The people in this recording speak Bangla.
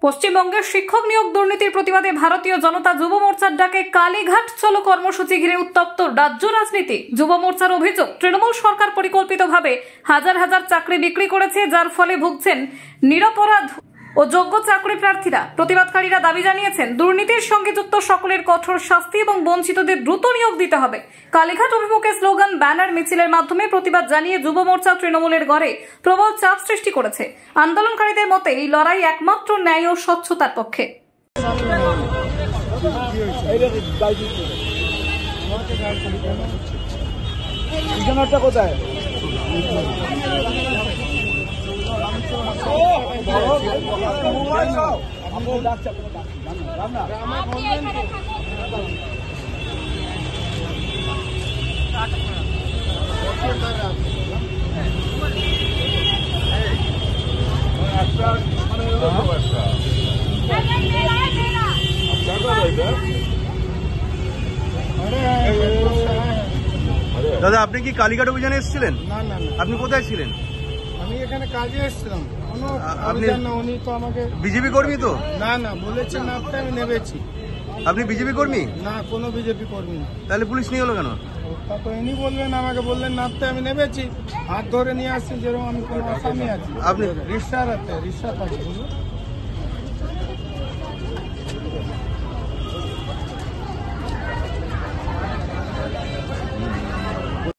পশ্চিমবঙ্গের শিক্ষক নিয়োগ দুর্নীতির প্রতিবাদে ভারতীয় জনতা যুব মোর্চার ডাকে কালীঘাট চলো কর্মসূচি ঘিরে উত্তপ্ত রাজ্য রাজনীতি। যুব মোর্চার অভিযোগ, তৃণমূল সরকার পরিকল্পিতভাবে হাজার হাজার চাকরি বিক্রি করেছে, যার ফলে ভুগছেন নিরপরাধ ও যোগ্য চাকরি প্রার্থীরা। প্রতিবাদকারীরা দাবি জানিয়েছেন, দুর্নীতির সঙ্গে যুক্ত সকলের কঠোর শাস্তি এবং বঞ্চিতদের দ্রুত নিয়োগ দিতে হবে। কালীঘাট অভিমুখে স্লোগান, ব্যানার, মিছিলের মাধ্যমে প্রতিবাদ জানিয়ে যুব মোর্চা তৃণমূলের ঘরে প্রবল চাপ সৃষ্টি করেছে। আন্দোলনকারীদের মতে এই লড়াই একমাত্র ন্যায় ও স্বচ্ছতার পক্ষে। কোথায় দাদা, আপনি কি কালীঘাট অভিযানে এসেছিলেন? না না, আপনি কোথায় ছিলেন? আমি এখানে কাজে এসেছিলাম। উনি তো আমাকে বিজেপি কর্মী তো? না না বলেছেন, আপনি আমি নেবেছি। আপনি বিজেপি কর্মী? না, কোনো বিজেপি কর্মী না। তাহলে পুলিশ নিয়ে হলো কেন? তো ইনি বললেন, আমাকে বললেন নাপতে, আমি নেবেছি, হাত ধরে নিয়ে আসছি, যেরকম আমি কোনো আসামি আছি। আপনি রিক্সা পাচ্ছি।